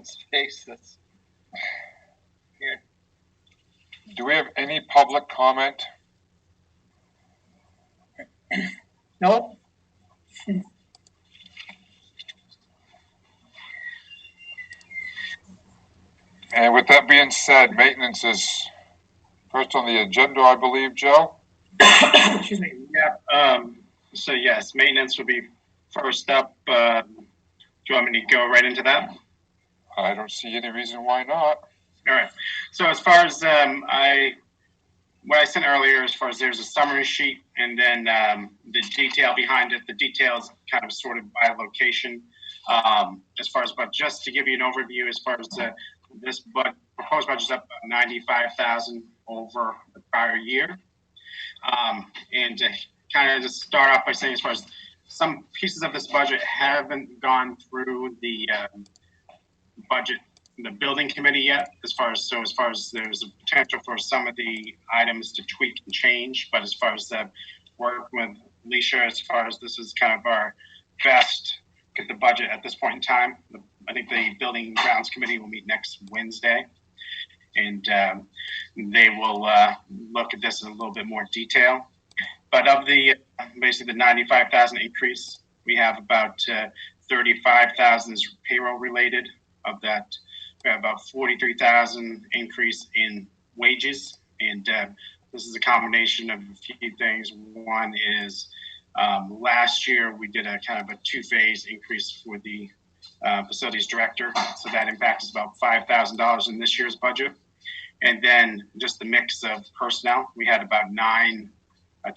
someone's face. That's weird. Do we have any public comment? Nope. And with that being said, maintenance is first on the agenda, I believe, Joe? Excuse me. Yeah. So yes, maintenance will be first up. Do you want me to go right into that? I don't see any reason why not. All right. So as far as what I sent earlier, as far as there's a summary sheet and then the detail behind it, the details kind of sorted by location. As far as, but just to give you an overview, as far as this proposed budget is up about 95,000 over the prior year. And to kind of just start off by saying, as far as some pieces of this budget haven't gone through the budget, the building committee yet, as far as there's a potential for some of the items to tweak and change, but as far as the work with Alicia, as far as this is kind of our best get the budget at this point in time. I think the building grounds committee will meet next Wednesday, and they will look at this in a little bit more detail. But of the basically the 95,000 increase, we have about 35,000 is payroll related. Of that, we have about 43,000 increase in wages, and this is a combination of a few things. One is last year we did a kind of a two-phase increase for the facilities director, so that impact is about $5,000 in this year's budget. And then just the mix of personnel, we had about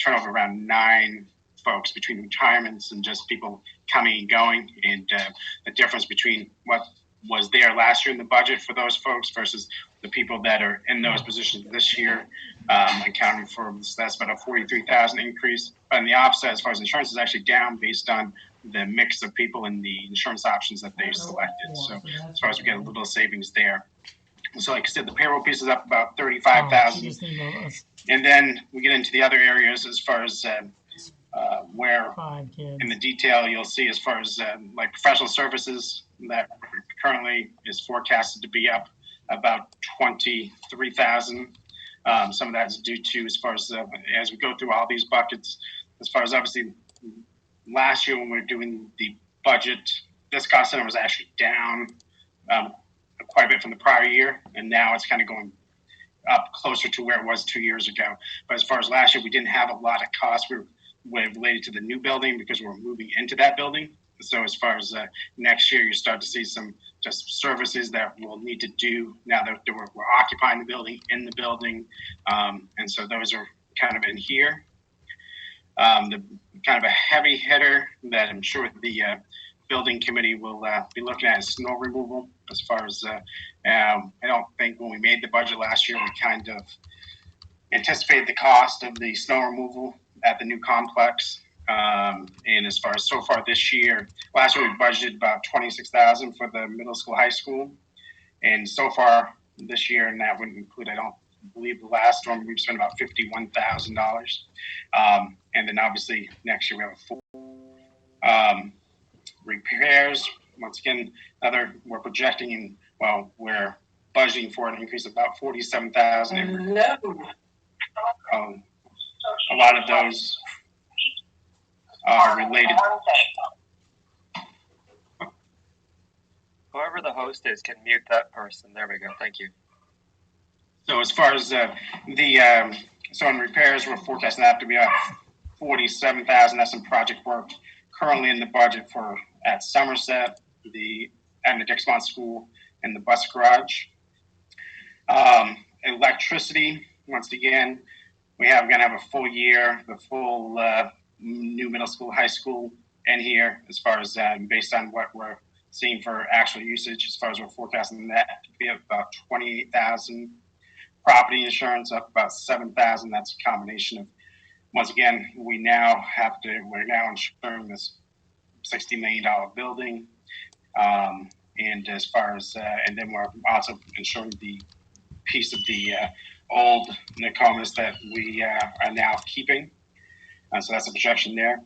turnover around 9 folks between retirements and just people coming and going, and the difference between what was there last year in the budget for those folks versus the people that are in those positions this year, accounting for, so that's about a 43,000 increase. But on the offset, as far as insurance, is actually down based on the mix of people and the insurance options that they've selected. So as far as we get a little savings there. So like I said, the payroll piece is up about 35,000. And then we get into the other areas as far as where in the detail you'll see as far as like professional services that currently is forecasted to be up about 23,000. Some of that is due to as far as we go through all these buckets, as far as obviously last year when we were doing the budget, this cost center was actually down quite a bit from the prior year, and now it's kind of going up closer to where it was 2 years ago. But as far as last year, we didn't have a lot of costs related to the new building because we're moving into that building. So as far as next year, you start to see some just services that we'll need to do now that we're occupying the building, in the building. And so those are kind of in here. The kind of a heavy hitter that I'm sure the building committee will be looking at is snow removal. As far as I don't think when we made the budget last year, we kind of anticipated the cost of the snow removal at the new complex. And as far as so far this year, last year we budgeted about 26,000 for the middle school, high school. And so far this year, and that wouldn't include, I don't believe the last one, we've spent about $51,000. And then obviously next year we have a full repairs. Once again, we're projecting in, well, we're budgeting for an increase of about 47,000. A lot of those are related. Whoever the host is can mute that person. There we go. Thank you. So as far as so in repairs, we're forecasting that to be up 47,000. That's some project work currently in the budget for at Somerset, the Dixmont School, and the bus garage. Electricity, once again, we're going to have a full year, the full new middle school, high school in here, as far as based on what we're seeing for actual usage, as far as we're forecasting that to be up about 28,000. Property insurance up about 7,000. That's a combination of, once again, we're now insuring this $60 million building. And as far as, and then we're also insuring the piece of the old Nokomis that we are now keeping. So that's a projection there.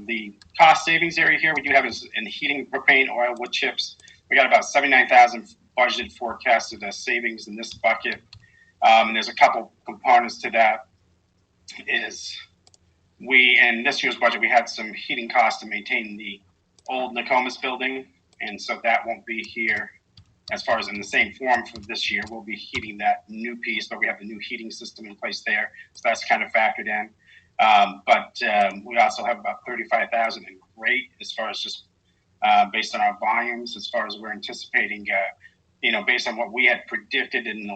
The cost savings area here we do have is in heating, propane, oil, wood chips. we got about 79,000 budgeted forecasted as savings in this bucket. And there's a couple components to that. Is we in this year's budget we had some heating costs to maintain the old Nokomis building, and so that won't be here as far as in the same form for this year. We'll be heating that new piece, but we have the new heating system in place there, so that's kind of factored in. But we also have about 35,000 in rate as far as just based on our volumes, as far as we're anticipating. Based on what we had predicted in the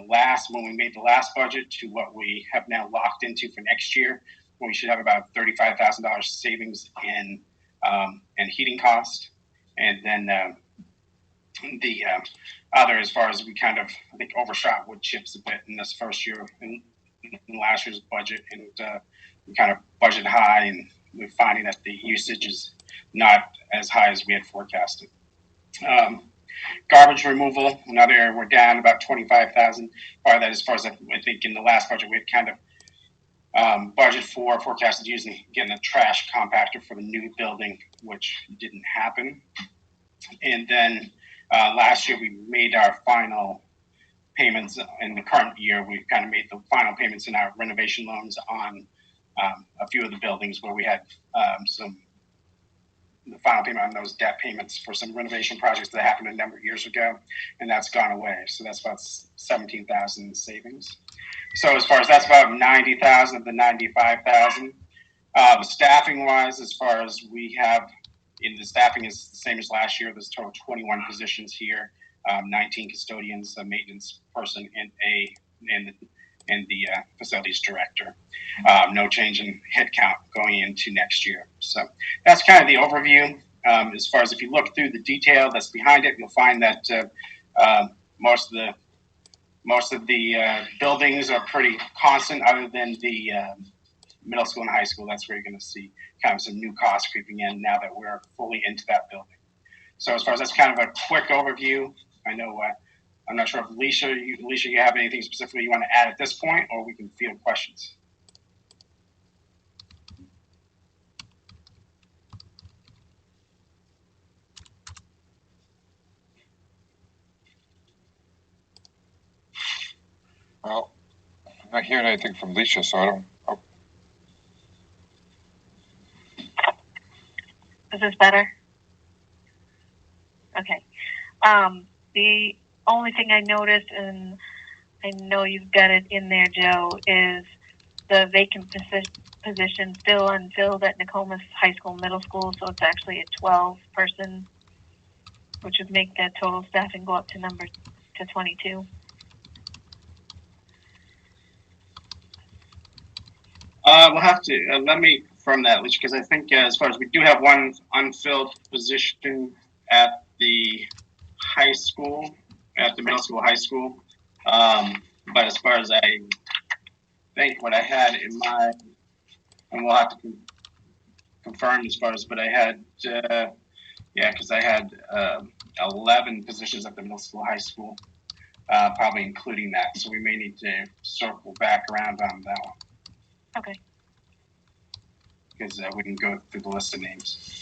when we made the last budget to what we have now locked into for next year, we should have about $35,000 savings in heating cost, and then the other, as far as we kind of I think overshot wood chips a bit in this first year in last year's budget, and we kind of budget high, and we're finding that the usage is not as high as we had forecasted. Garbage removal, another area we're down about 25,000. Part of that, as far as I think in the last budget, we had kind of budget forecasted using getting a trash compactor for the new building, which didn't happen. And then last year we made our final payments. In the current year, we kind of made the final payments in our renovation loans on a few of the buildings where we had the final payment on those debt payments for some renovation projects that happened a number of years ago, and that's gone away. So that's about 17,000 savings. So as far as that's about 90,000 of the 95,000. Staffing wise, as far as we have in the staffing is the same as last year. There's a total of 21 positions here, 19 custodians, a maintenance person, and the facilities director. No change in headcount going into next year. So that's kind of the overview. As far as if you look through the detail that's behind it, you'll find that most of the buildings are pretty constant, other than the middle school and high school. That's where you're going to see kind of some new costs creeping in now that we're fully into that building. So as far as that's kind of a quick overview, I know I'm not sure if Alicia, you have anything specifically you want to add at this point, or we can field questions. Well, I'm not hearing anything from Alicia, so I don't. Is this better? Okay. The only thing I noticed, and I know you've got it in there, Joe, is the vacant position still unfilled at Nokomis High School, Middle School. So it's actually a 12-person, which would make that total staffing go up to 22. We'll have to let me confirm that, because I think as far as we do have one unfilled position at the high school, at the middle school, high school. But as far as I think what I had in my, and we'll have to confirm as far as, but I had, because I had 11 positions at the middle school, high school, probably including that. So we may need to circle back around on that one. Okay. Because we can go through the list of names.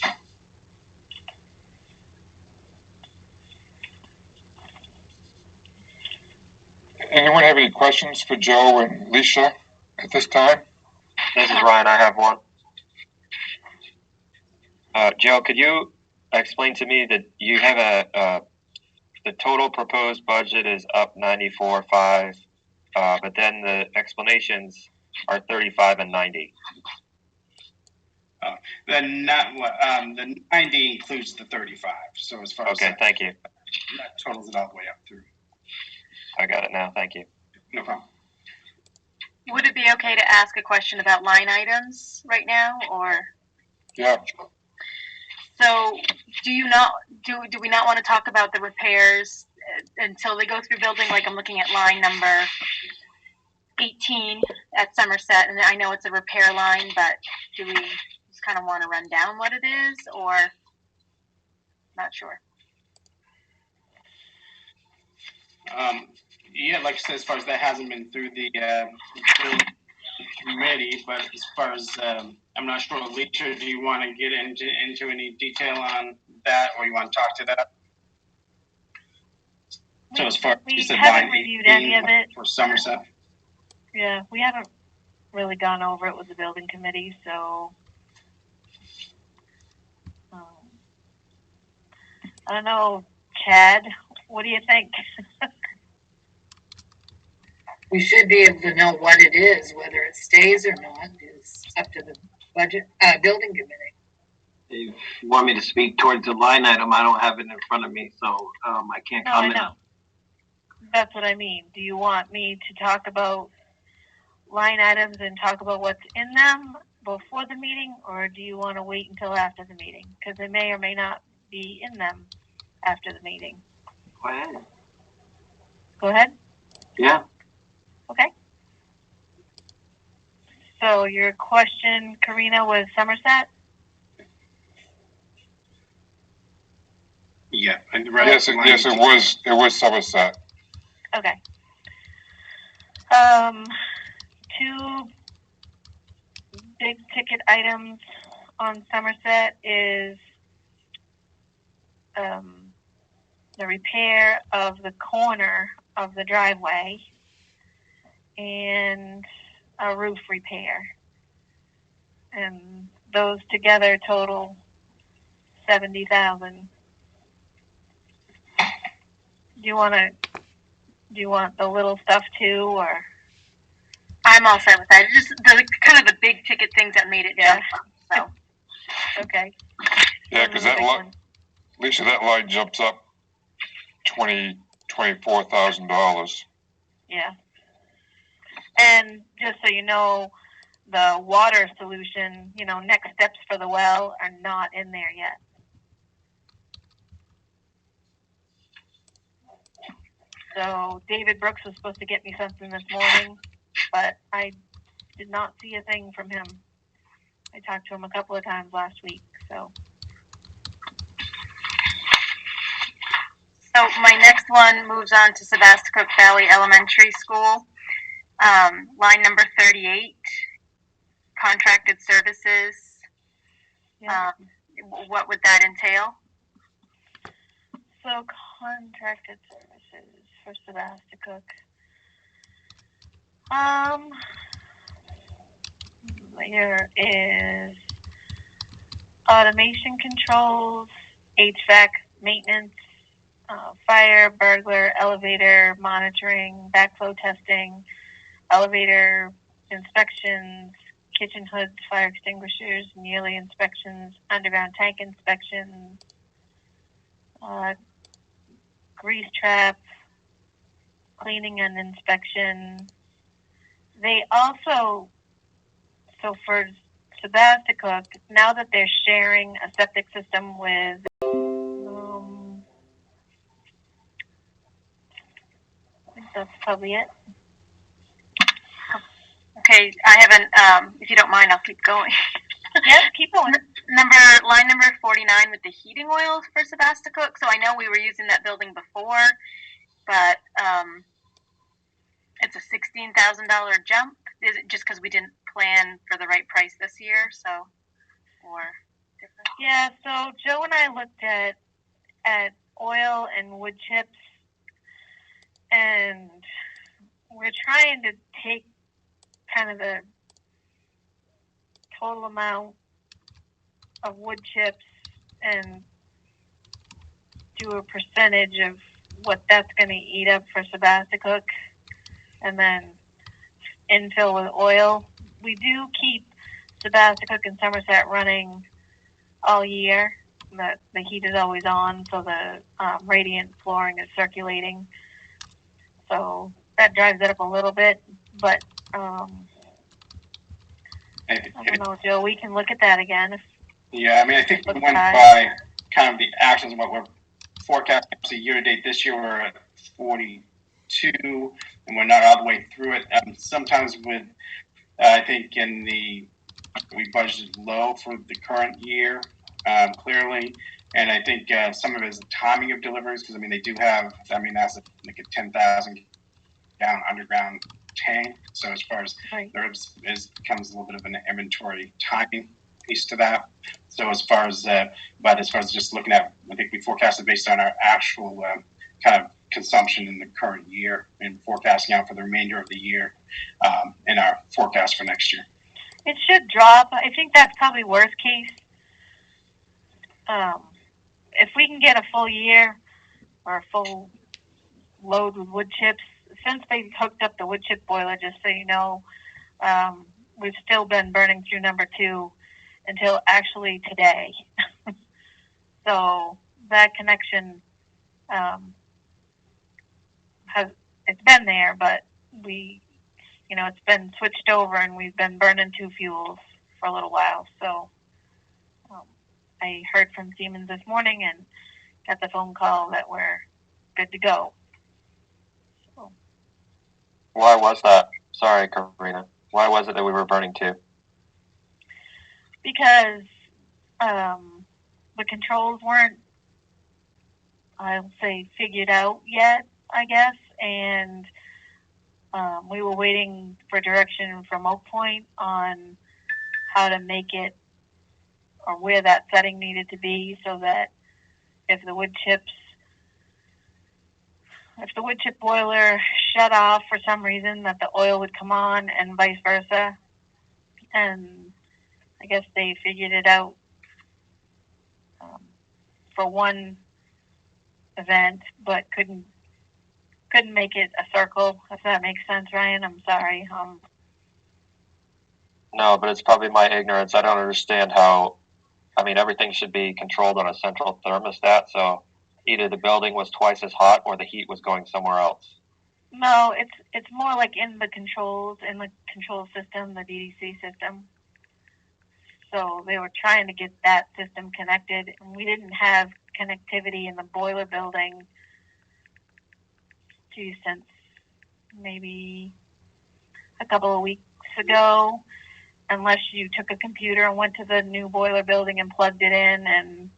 Anyone have any questions for Joe and Alicia at this time? This is Ryan. I have one. Joe, could you explain to me that you have the total proposed budget is up 94.5, but then the explanations are 35 and 90. The 90 includes the 35. So as far as okay, thank you. That totals it all the way up through. I got it now. Thank you. No problem. Would it be okay to ask a question about line items right now, or? Yeah. So, do we not want to talk about the repairs until they go through building? Like, I'm looking at line number 18 at Somerset, and I know it's a repair line, but do we just kind of want to run down what it is, or not sure? Yeah, like I said, as far as that hasn't been through the committee, but as far as I'm not sure, Alicia, do you want to get into any detail on that, or you want to talk to that? So as far as We you said, haven't line reviewed 18 any of it. for Somerset. Yeah, we haven't really gone over it with the building committee, so I don't know, Chad, what do you think? We should be able to know what it is, whether it stays or not is up to the budget, building committee. If you want me to speak towards the line item, I don't have it in front of me, so I can't No, I comment. know. That's what I mean. Do you want me to talk about line items and talk about what's in them before the meeting, or do you want to wait until after the meeting? Because they may or may not be in them after the meeting. Go ahead. Go ahead. Yeah. Okay. So your question, Karina, was Somerset? Yeah. And the Yes, line yes, it 18. was. It was Somerset. Okay. Two big ticket items on Somerset is the repair of the corner of the driveway and a roof repair. And those together total $70,000. Do you want the little stuff too, or? I'm all set with that. Just the kind of the big ticket things that made it jump up. So Okay. Yeah, because that line, Lisa, that line jumps up $24,000. Yeah. And just so you know, the water solution, next steps for the well are not in there yet. So David Brooks was supposed to get me something this morning, but I did not see a thing from him. I talked to him a couple of times last week, so. So my next one moves on to Sebasticook Valley Elementary School. Line number 38, contracted services. Yeah. What would that entail? So contracted services for Sebasticook. There is automation controls, HVAC maintenance, fire, burglar, elevator monitoring, backflow testing, elevator inspections, kitchen hoods, fire extinguishers, yearly inspections, underground tank inspections, grease trap, cleaning and inspection. They also, so for Sebasticook, now that they're sharing a septic system with, I think that's probably it. Okay, I haven't, if you don't mind, I'll keep going. Yep, keep going. Line number 49 with the heating oils for Sebasticook. So I know we were using that building before, but it's a $16,000 jump. Is it just because we didn't plan for the right price this year? So, or different? Yeah, so Joe and I looked at oil and wood chips, and we're trying to take kind of the total amount of wood chips and do a percentage of what that's going to eat up for Sebasticook, and then infill with oil. We do keep Sebasticook and Somerset running all year. The heat is always on, so the radiant flooring is circulating. So that drives it up a little bit, but I don't know, Joe. We can look at that again. Yeah, I mean, I think we went by kind of the actions of what we're forecasting. So year to date this year, we're at 42, and we're not all the way through it. Sometimes with, I think we budgeted low for the current year, clearly. And I think some of it is the timing of deliveries, because, I mean, they do have, that's like a 10,000 gallon underground tank. So as far as there comes a little bit of an inventory timing piece to that. So as far as just looking at, I think we forecasted based on our actual kind of consumption in the current year and forecasting out for the remainder of the year in our forecast for next year. It should drop. I think that's probably worst case. If we can get a full year or a full load with wood chips, since they hooked up the wood chip boiler, just so you know, we've still been burning through number 2 until actually today. So that connection it's been there, but it's been switched over and we've been burning 2 fuels for a little while. So I heard from Siemens this morning and got the phone call that we're good to go. So. Why was that? Sorry, Karina. Why was it that we were burning 2? Because the controls weren't, I'll say, figured out yet, I guess, and we were waiting for direction from Oak Point on how to make it or where that setting needed to be so that if the wood chip boiler shut off for some reason, that the oil would come on and vice versa. And I guess they figured it out for one event, but couldn't make it a circle, if that makes sense, Ryan. I'm sorry. No, but it's probably my ignorance. I don't understand how. I mean, everything should be controlled on a central thermostat, so either the building was twice as hot or the heat was going somewhere else. No, it's more like in the control system, the DDC system. So they were trying to get that system connected, and we didn't have connectivity in the boiler building since maybe a couple of weeks ago, unless you took a computer and went to the new boiler building and plugged it in and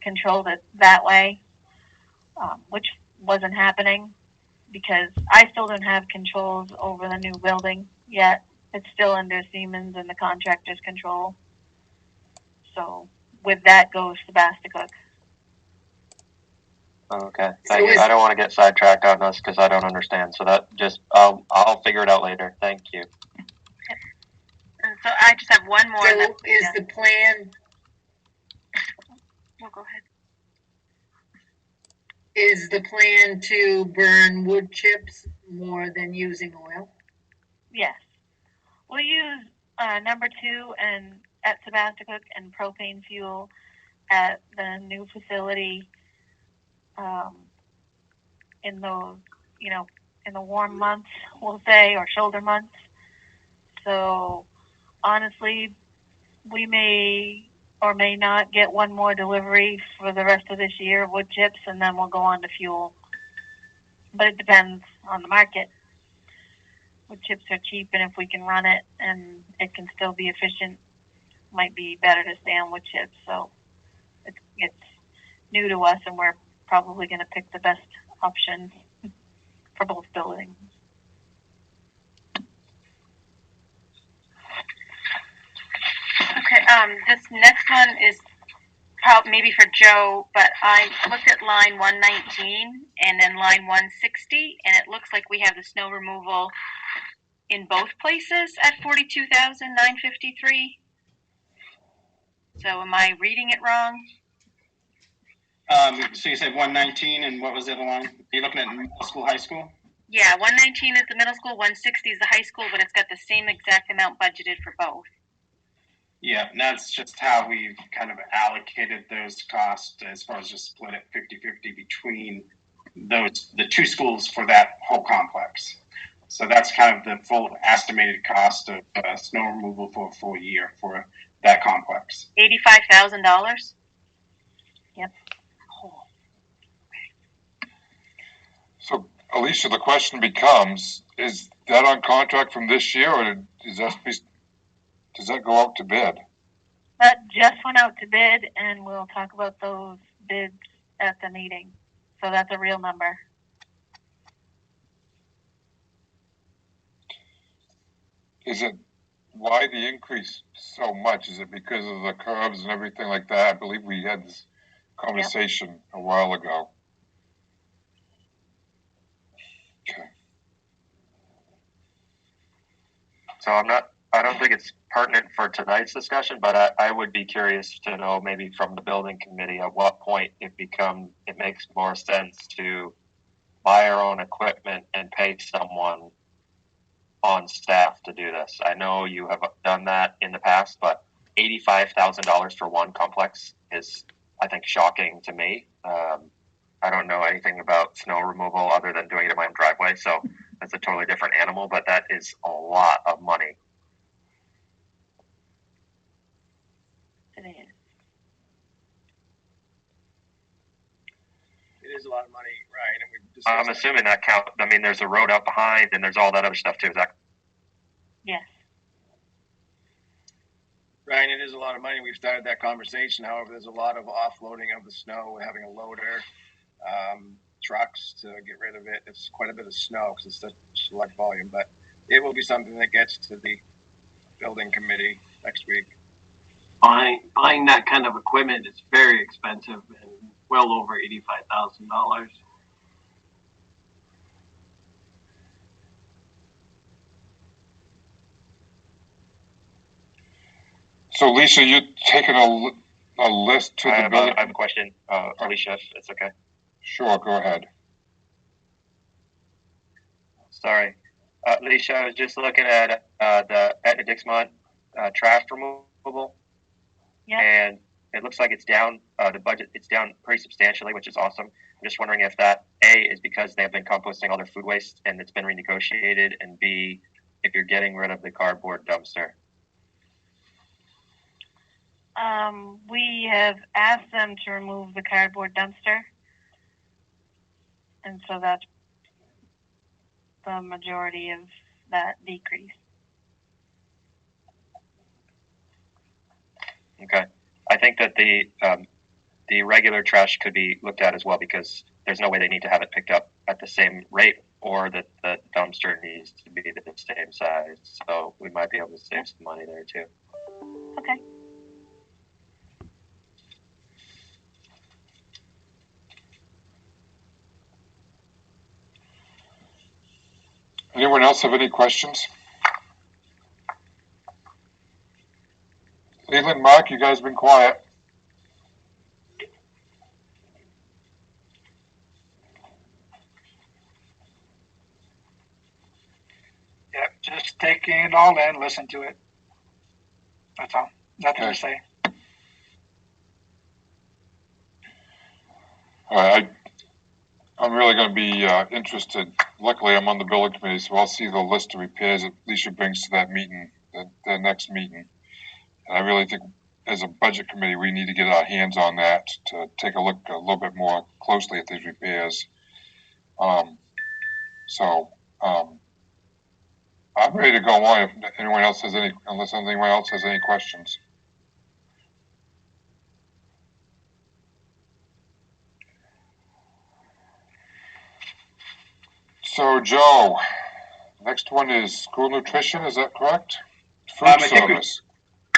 controlled it that way, which wasn't happening because I still don't have controls over the new building yet. It's still under Siemens and the contractor's control. So with that goes Sebasticook. Okay, thank you. I don't want to get sidetracked on this because I don't understand. So that just I'll figure it out later. Thank you. And so I just have one more. So is the plan? Well, go ahead. Is the plan to burn wood chips more than using oil? Yes, we'll use number 2 and at Sebasticook and propane fuel at the new facility. In those, in the warm months, we'll say, or shoulder months. So honestly, we may or may not get one more delivery for the rest of this year of wood chips, and then we'll go on to fuel. But it depends on the market. Wood chips are cheap, and if we can run it and it can still be efficient, might be better to stay on wood chips. So it's new to us, and we're probably going to pick the best option for both buildings. Okay, this next one is probably maybe for Joe, but I looked at line 119 and then line 160, and it looks like we have the snow removal in both places at $42,953. So am I reading it wrong? So you said 119, and what was the other line? Are you looking at middle school, high school? Yeah, 119 is the middle school, 160 is the high school, but it's got the same exact amount budgeted for both. Yeah, and that's just how we've kind of allocated those costs as far as just split it 50-50 between the 2 schools for that whole complex. So that's kind of the full estimated cost of snow removal for a full year for that complex. $85,000? Yep. So, Alicia, the question becomes, is that on contract from this year, or does that go out to bid? That just went out to bid, and we'll talk about those bids at the meeting. So that's a real number. Is it, why the increase so much? Is it because of the curbs and everything like that? I believe we had this conversation a while ago. So I don't think it's pertinent for tonight's discussion, but I would be curious to know maybe from the building committee at what point it makes more sense to buy our own equipment and pay someone on staff to do this. I know you have done that in the past, but $85,000 for one complex is, I think, shocking to me. I don't know anything about snow removal other than doing it in my own driveway, so that's a totally different animal, but that is a lot of money. It is. It is a lot of money, right? And we've I'm assuming that count. I mean, there's a road out behind, and there's all that other stuff too. Is that? Yes. Ryan, it is a lot of money. We've started that conversation. However, there's a lot of offloading of the snow, having a loader, trucks to get rid of it. It's quite a bit of snow because it's such a large volume, but it will be something that gets to the building committee next week. Buying that kind of equipment is very expensive and well over $85,000. So Lisa, you're taking a list to the building? I have a question, Alicia, if it's okay. Sure, go ahead. Sorry. Alicia, I was just looking at the Etna Dixmont trash removal. Yeah. And it looks like it's down, the budget, it's down pretty substantially, which is awesome. I'm just wondering if that, A, is because they have been composting all their food waste and it's been renegotiated, and B, if you're getting rid of the cardboard dumpster. We have asked them to remove the cardboard dumpster, and so that's the majority of that decrease. Okay. I think that the regular trash could be looked at as well, because there's no way they need to have it picked up at the same rate, or that the dumpster needs to be the same size. So we might be able to save some money there too. Okay. Anyone else have any questions? Leland, Mark, you guys been quiet. Yeah, just taking it all in, listen to it. That's all. Nothing Okay. to say. All right, I'm really going to be interested. Luckily, I'm on the building committee, so I'll see the list of repairs that Lisa brings to that meeting, the next meeting. And I really think, as a budget committee, we need to get our hands on that to take a look a little bit more closely at these repairs. I'm ready to go on if anyone else has any, unless anyone else has any questions. So, Joe, next one is school nutrition, is that correct? Food service.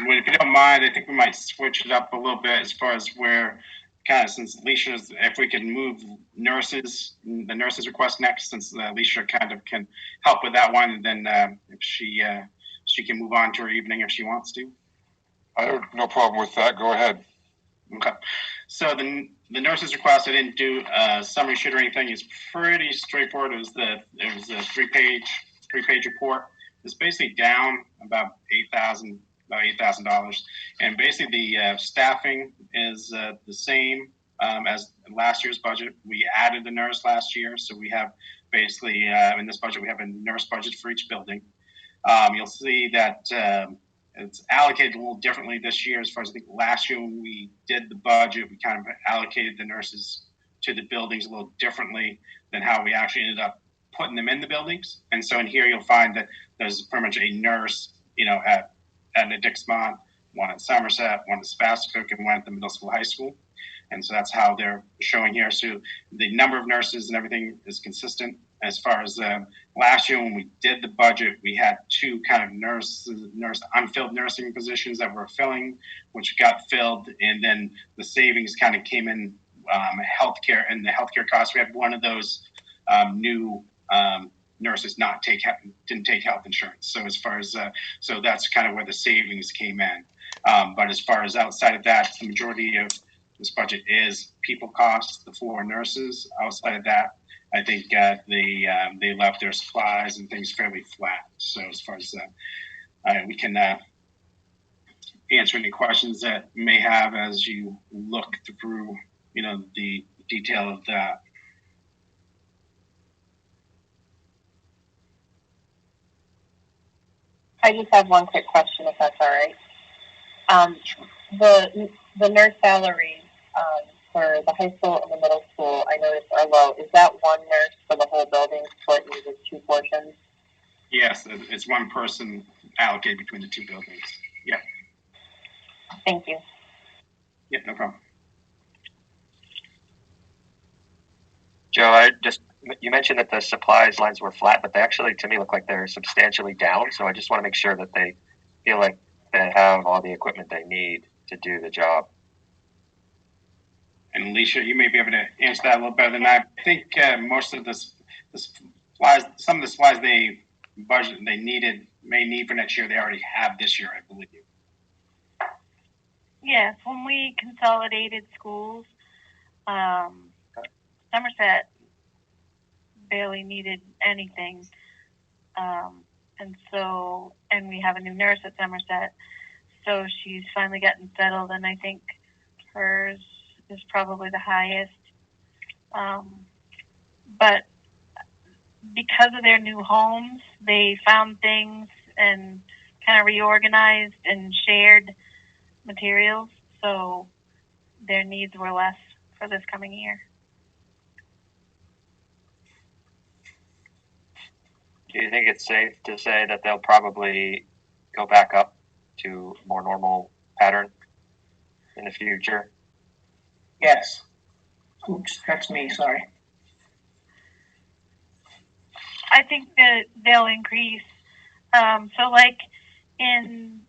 If you don't mind, I think we might switch it up a little bit as far as where, kind of, since Alicia's, if we can move nurses, the nurses request next, since Alicia kind of can help with that one, and then if she can move on to her evening if she wants to. I have no problem with that. Go ahead. Okay. So the nurses request, I didn't do a summary sheet or anything. It's pretty straightforward. It was a three-page report. It's basically down about $8,000, and basically the staffing is the same as last year's budget. We added the nurse last year, so we have basically in this budget we have a nurse budget for each building. You'll see that it's allocated a little differently this year. As far as I think last year when we did the budget, we kind of allocated the nurses to the buildings a little differently than how we actually ended up putting them in the buildings. And so in here you'll find that there's pretty much a nurse, at the Dixmont, one at Somerset, one at Spastic, and one at the middle school, high school. And so that's how they're showing here. So the number of nurses and everything is consistent. As far as last year when we did the budget, we had two kind of unfilled nursing positions that were filling, which got filled, and then the savings kind of came in healthcare and the healthcare costs. We had one of those new nurses didn't take health insurance. So as far as so that's kind of where the savings came in. But as far as outside of that, the majority of this budget is people costs, the 4 nurses. Outside of that, I think they left their supplies and things fairly flat. So as far as we can answer any questions that you may have as you look through, the detail of that. I just have one quick question, if that's all right. The nurse salaries for the high school and the middle school, I noticed are low. Is that one nurse for the whole building split into 2 portions? Yes, it's one person allocated between the 2 buildings. Yeah. Thank you. Yeah, no problem. Joe, you mentioned that the supplies lines were flat, but they actually, to me, look like they're substantially down. So I just want to make sure that they feel like they have all the equipment they need to do the job. And Alicia, you may be able to answer that a little better than I. I think most of the supplies, some of the supplies they budgeted, may need for next year, they already have this year, I believe. Yes, when we consolidated schools, Somerset barely needed anything. And we have a new nurse at Somerset, so she's finally gotten settled, and I think hers is probably the highest. But because of their new homes, they found things and kind of reorganized and shared materials, so their needs were less for this coming year. Do you think it's safe to say that they'll probably go back up to a more normal pattern in the future? Yes. Oops, that's me, sorry. I think that they'll increase. So like in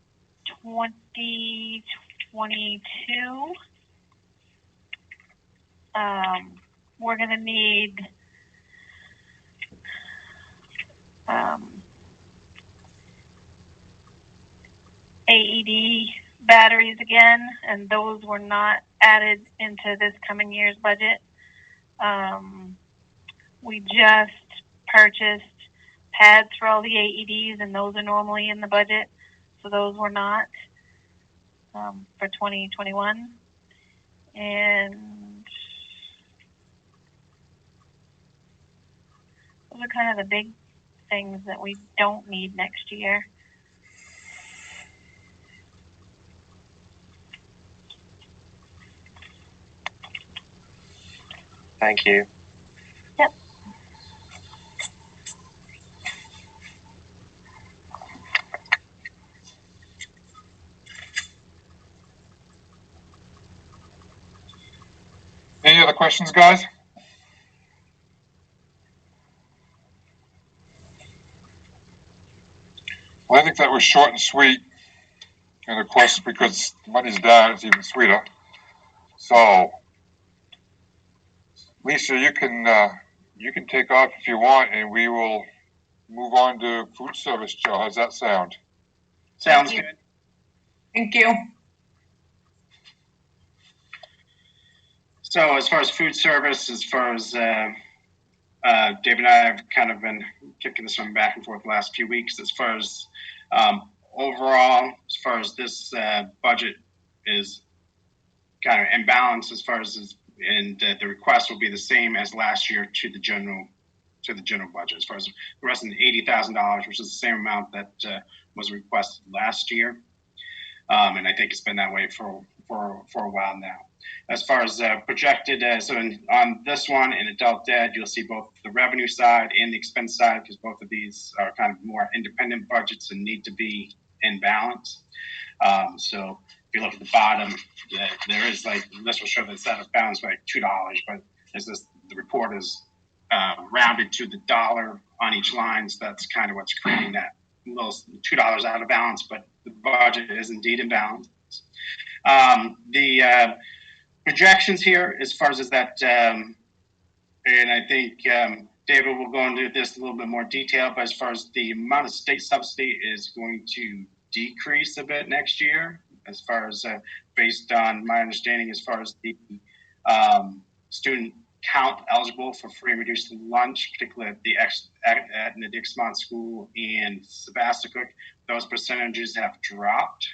2022, we're going to need AED batteries again, and those were not added into this coming year's budget. We just purchased pads for all the AEDs, and those are normally in the budget, so those were not for 2021. And those are kind of the big things that we don't need next year. Thank you. Yep. Any other questions, guys? Well, I think that was short and sweet. And of course, because money's down, it's even sweeter. So, Lisa, you can take off if you want, and we will move on to food service. Joe, how's that sound? Sounds good. Thank you. So as far as food service, as far as Dave and I have kind of been kicking this one back and forth the last few weeks. As far as overall, as far as this budget is kind of imbalanced, as far as the request will be the same as last year to the general budget. As far as the rest of the $80,000, which is the same amount that was requested last year, and I think it's been that way for a while now. As far as projected, on this one in adult ed, you'll see both the revenue side and the expense side, because both of these are kind of more independent budgets and need to be in balance. So if you look at the bottom, there is this will show that it's out of balance by $2, but the report is rounded to the dollar on each line, so that's kind of what's creating that little $2 out of balance, but the budget is indeed in balance. The projections here, as far as that, and I think Dave David will go into this a little bit more detail, but as far as the amount of state subsidy is going to decrease a bit next year, as far as based on my understanding, as far as the student count eligible for free and reduced lunch, particularly at the Dixmont School and Sebastopol, those percentages have dropped.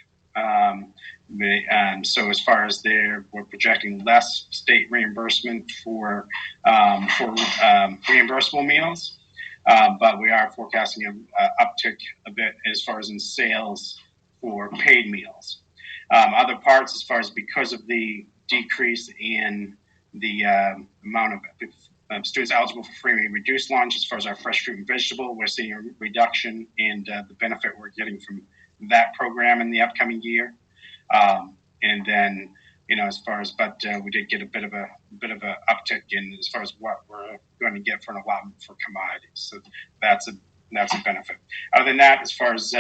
So as far as we're projecting less state reimbursement for reimbursable meals, but we are forecasting an uptick a bit as far as in sales for paid meals. Other parts, as far as because of the decrease in the amount of students eligible for free and reduced lunch, as far as our fresh fruit and vegetable, we're seeing a reduction in the benefit we're getting from that program in the upcoming year. And then, as far as, but we did get a bit of a uptick in as far as what we're going to get for an allotment for commodities. So that's a benefit. Other than that, as far as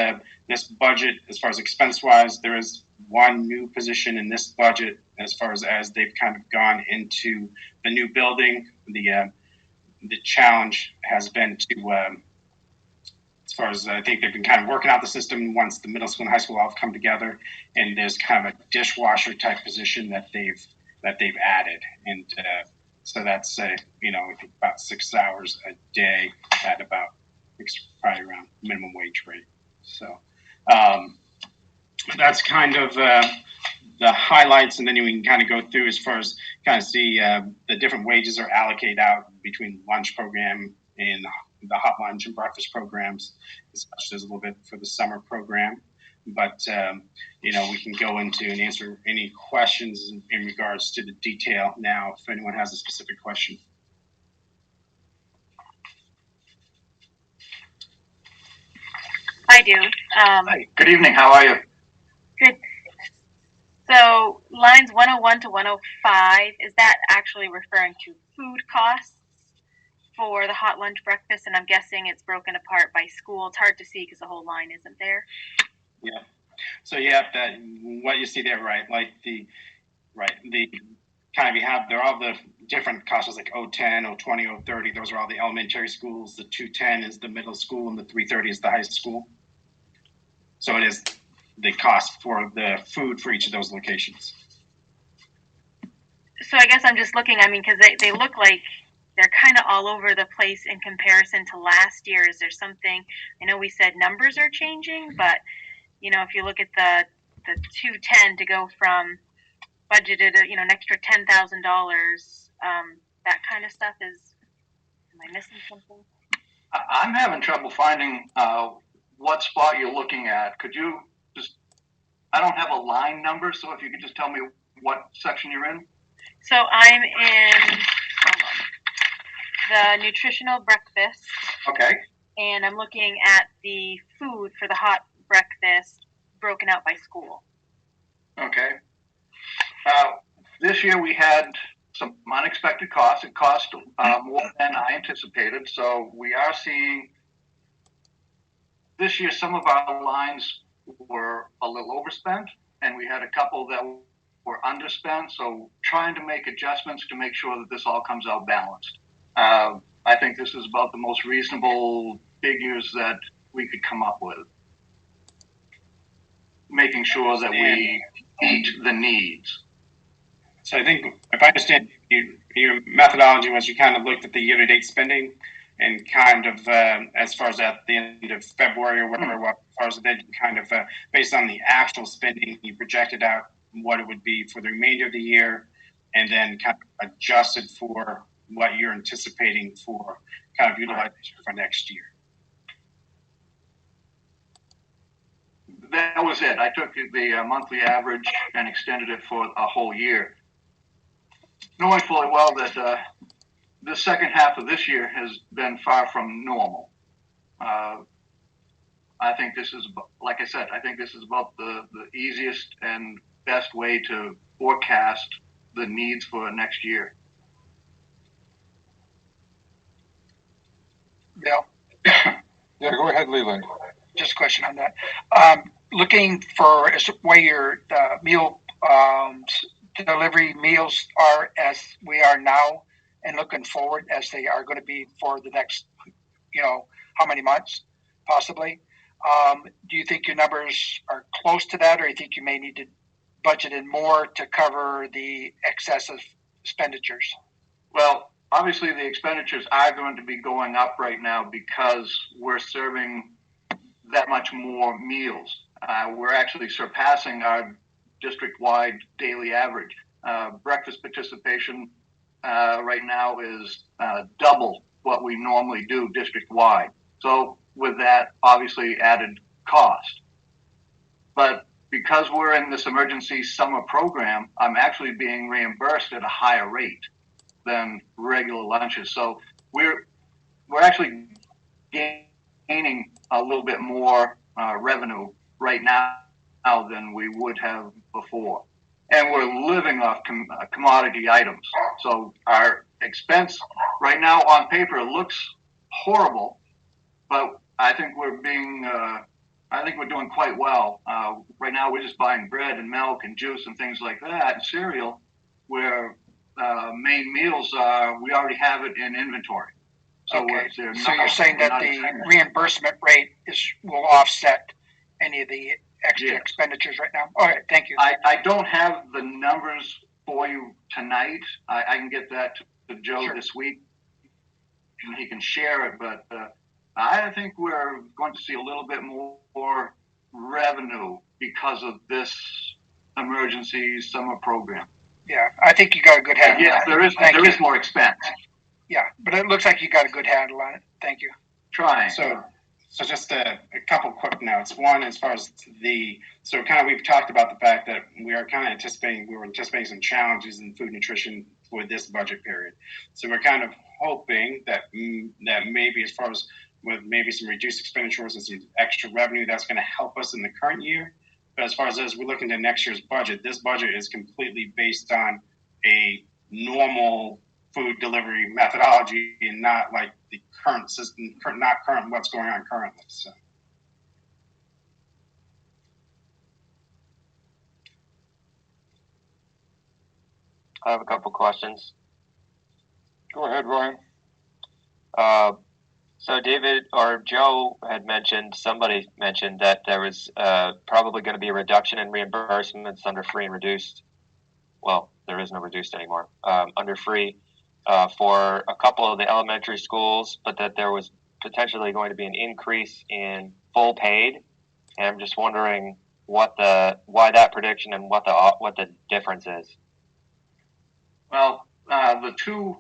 this budget, as far as expense wise, there is one new position in this budget as far as they've kind of gone into the new building. The challenge has been to as far as I think they've been kind of working out the system once the middle school and high school all have come together, and there's kind of a dishwasher type position that they've added, and so that's I think about 6 hours a day at about probably around minimum wage rate. So that's kind of the highlights, and then we can kind of go through as far as kind of see the different wages are allocated out between lunch program and the hot lunch and breakfast programs, as much as a little bit for the summer program. But, we can go into and answer any questions in regards to the detail now, if anyone has a specific question. I do. Hi, good evening. How are you? Good. So lines 101 to 105, is that actually referring to food costs for the hot lunch breakfast? And I'm guessing it's broken apart by school. It's hard to see because the whole line isn't there. Yeah. So that what you see there, right? Like the kind of they're all the different costs like 010, 020, 030. Those are all the elementary schools. The 210 is the middle school, and the 330 is the high school. So it is the cost for the food for each of those locations. So I guess I'm just looking, because they look like they're kind of all over the place in comparison to last year. Is there something, I know we said numbers are changing, but, if you look at the 210 to go from budgeted, an extra $10,000, that kind of stuff am I missing something? I'm having trouble finding what spot you're looking at. Could you I don't have a line number, so if you could just tell me what section you're in. So I'm in the nutritional breakfast. Okay. And I'm looking at the food for the hot breakfast broken out by school. Okay. This year we had some unexpected costs. It cost more than I anticipated. So we are seeing this year some of our lines were a little overspent, and we had a couple that were underspent. So trying to make adjustments to make sure that this all comes out balanced. I think this is about the most reasonable figures that we could come up with, making sure that we meet the needs. So I think, if I understand, your methodology was you kind of looked at the year-to-date spending and kind of, as far as at the end of February or whatever, as far as then kind of based on the actual spending, you projected out what it would be for the remainder of the year, and then kind of adjusted for what you're anticipating for kind of utilization for next year. That was it. I took the monthly average and extended it for a whole year, knowing fully well that the second half of this year has been far from normal. I think this is, like I said, I think this is about the easiest and best way to forecast the needs for next year. Bill? Yeah, go ahead, Leland. Just a question on that. Looking for where your meal delivery meals are as we are now, and looking forward as they are going to be for the next, how many months, possibly. Do you think your numbers are close to that, or you think you may need to budget in more to cover the excessive expenditures? Well, obviously the expenditures are going to be going up right now because we're serving that much more meals. We're actually surpassing our district-wide daily average. Breakfast participation right now is double what we normally do district-wide. So with that, obviously added cost. But because we're in this emergency summer program, I'm actually being reimbursed at a higher rate than regular lunches. So we're actually gaining a little bit more revenue right now than we would have before. And we're living off commodity items. So our expense right now on paper looks horrible, but I think we're doing quite well. Right now we're just buying bread and milk and juice and things like that, and cereal, where main meals we already have it in inventory. So, okay. So you're saying that the reimbursement rate will offset any of the extra expenditures right now? All right, thank you. I don't have the numbers for you tonight. I can get that to Joe this week, and he can share it. But I think we're going to see a little bit more revenue because of this emergency summer program. Yeah, I think you got a good handle. Yes, there is more expense. Yeah, but it looks like you got a good handle on it. Thank you. Trying. So just a couple quick notes. One, as far as we've talked about the fact that we were anticipating some challenges in food nutrition for this budget period. So we're kind of hoping that maybe as far as with maybe some reduced expenditures and some extra revenue, that's going to help us in the current year. But as far as we look into next year's budget, this budget is completely based on a normal food delivery methodology and not like the current system, not current what's going on currently. So. I have a couple questions. Go ahead, Ryan. So David or Joe had somebody mentioned that there was probably going to be a reduction in reimbursements under free and reduced. Well, there is no reduced anymore. Under free for a couple of the elementary schools, but that there was potentially going to be an increase in full paid. And I'm just wondering why that prediction and what the difference is. Well, the two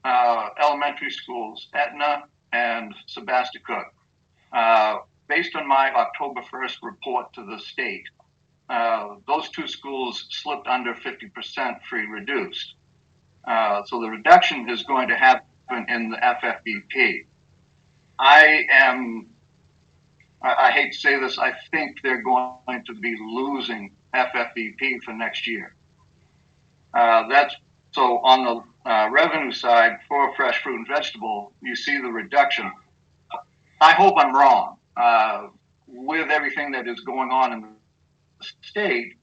elementary schools, Etna and Sebasticook, based on my October 1st report to the state, those two schools slipped under 50% free reduced. So the reduction is going to happen in the FFBP. I hate to say this, I think they're going to be losing FFBP for next year. So on the revenue side for fresh fruit and vegetable, you see the reduction. I hope I'm wrong. With everything that is going on in the state,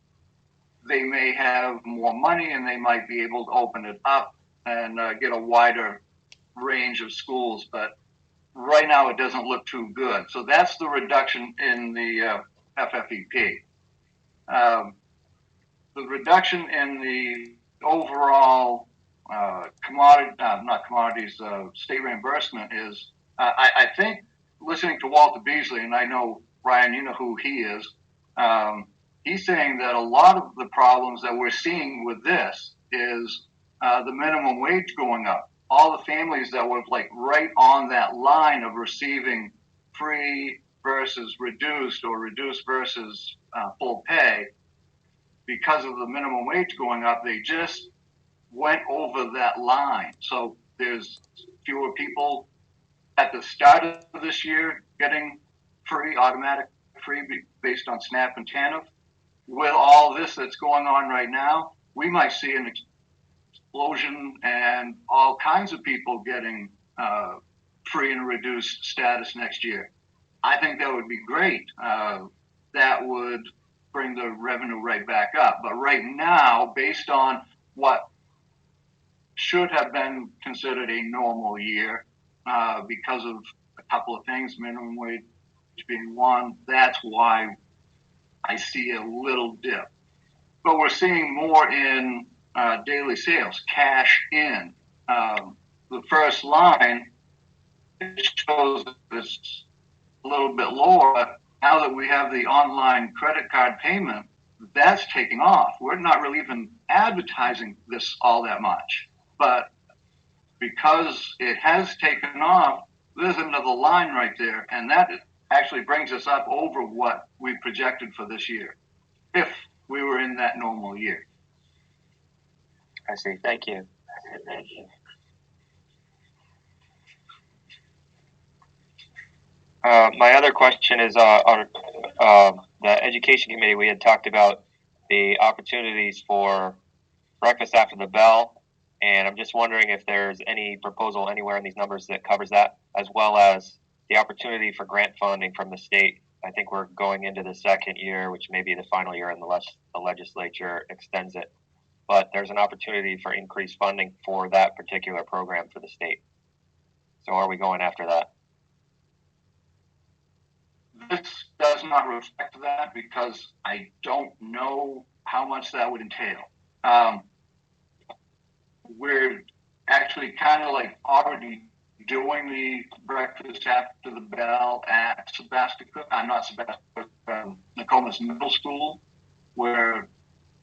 they may have more money and they might be able to open it up and get a wider range of schools. But right now it doesn't look too good. So that's the reduction in the FFEP. The reduction in the overall state reimbursement is, I think, listening to Walter Beasley, and I know, Ryan, you know who he is, he's saying that a lot of the problems that we're seeing with this is the minimum wage going up. All the families that were like right on that line of receiving free versus reduced or reduced versus full pay, because of the minimum wage going up, they just went over that line. So there's fewer people at the start of this year getting free, automatic free based on SNAP and TANF. With all this that's going on right now, we might see an explosion and all kinds of people getting free and reduced status next year. I think that would be great. That would bring the revenue right back up. But right now, based on what should have been considered a normal year because of a couple of things, minimum wage being one. That's why I see a little dip. But we're seeing more in daily sales, cash in. The first line, it shows it's a little bit lower. But now that we have the online credit card payment, that's taking off. We're not really even advertising this all that much. But because it has taken off, there's another line right there. And that actually brings us up over what we projected for this year, if we were in that normal year. I see. Thank you. My other question is on the education committee. We had talked about the opportunities for breakfast after the bell, and I'm just wondering if there's any proposal anywhere in these numbers that covers that, as well as the opportunity for grant funding from the state. I think we're going into the second year, which may be the final year unless the legislature extends it. But there's an opportunity for increased funding for that particular program for the state. So are we going after that? This does not reflect that because I don't know how much that would entail. We're actually kind of like already doing the breakfast after the bell at Nokomis Middle School, where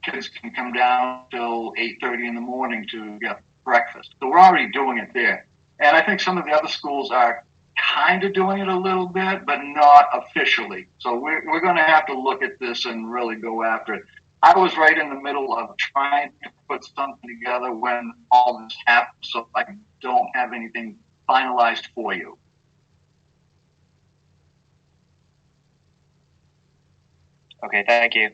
kids can come down till 8:30 in the morning to get breakfast. So we're already doing it there. And I think some of the other schools are kind of doing it a little bit, but not officially. So we're going to have to look at this and really go after it. I was right in the middle of trying to put something together when all this happened, so I don't have anything finalized for you. Okay, thank you.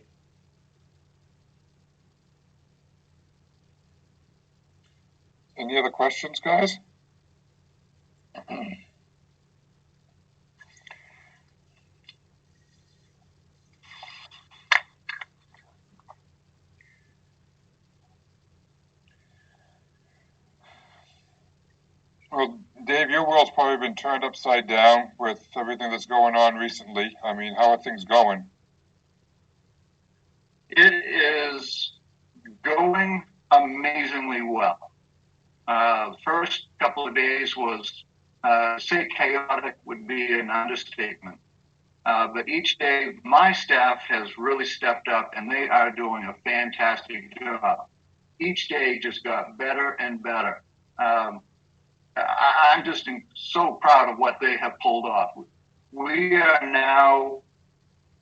Any other questions, guys? Well, Dave, your world's probably been turned upside down with everything that's going on recently. I mean, how are things going? It is going amazingly well. First couple of days was, say chaotic would be an understatement. But each day, my staff has really stepped up and they are doing a fantastic job. Each day just got better and better. I'm just so proud of what they have pulled off. We are now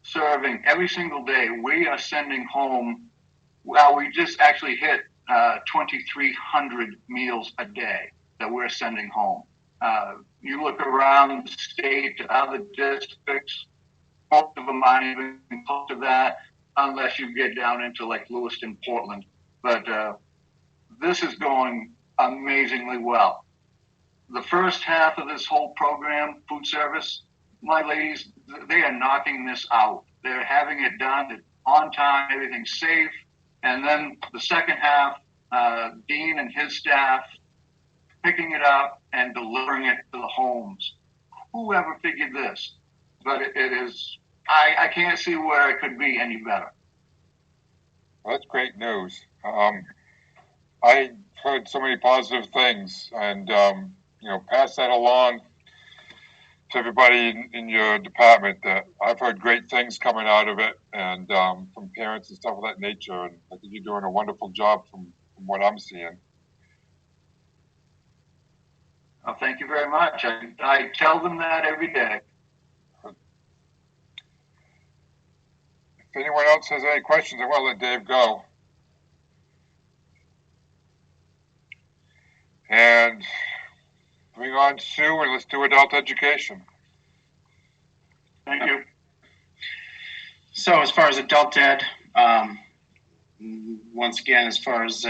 serving every single day. We are sending home, well, we just actually hit 2,300 meals a day that we're sending home. You look around the state to other districts, most of them aren't even close to that unless you get down into like Lewiston, Portland. But this is going amazingly well. The first half of this whole program, food service, my ladies, they are knocking this out. They're having it done on time, everything's safe. And then the second half, Dean and his staff picking it up and delivering it to the homes. Whoever figured this? But it is, I can't see where it could be any better. Well, that's great news. I heard so many positive things, and pass that along to everybody in your department. That I've heard great things coming out of it, and from parents and stuff of that nature. And I think you're doing a wonderful job from what I'm seeing. Well, thank you very much. I tell them that every day. If anyone else has any questions, I want to let Dave go. And bring on Sue, and let's do adult education. Thank you. So as far as adult ed, once again, as far as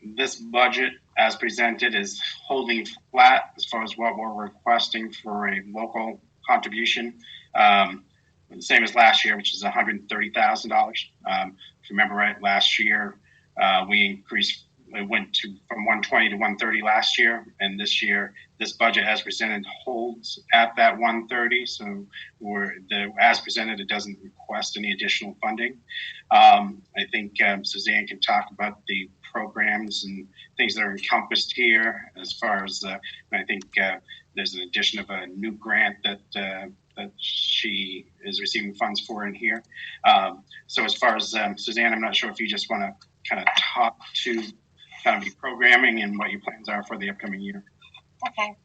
this budget as presented is holding flat as far as what we're requesting for a local contribution. The same as last year, which is $130,000. If you remember right, last year we increased it went from 120 to 130 last year, and this year this budget as presented holds at that 130. So as presented, it doesn't request any additional funding. I think Suzanne can talk about the programs and things that are encompassed here. As far as I think there's an addition of a new grant that she is receiving funds for in here. So as far as Suzanne, I'm not sure if you just want to kind of talk to kind of the programming and what your plans are for the upcoming year. Okay.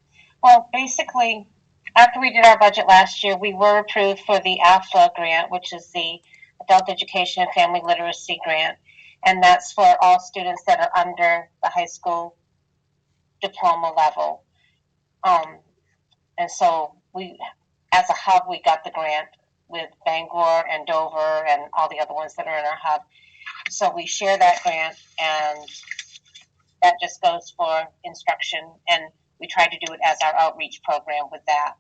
Well, basically, after we did our budget last year, we were approved for the AFLA grant, which is the Adult Education and Family Literacy Grant. And that's for all students that are under the high school diploma level. And so we, as a hub, we got the grant with Bangor and Dover and all the other ones that are in our hub. So we share that grant, and that just goes for instruction, and we try to do it as our outreach program with that.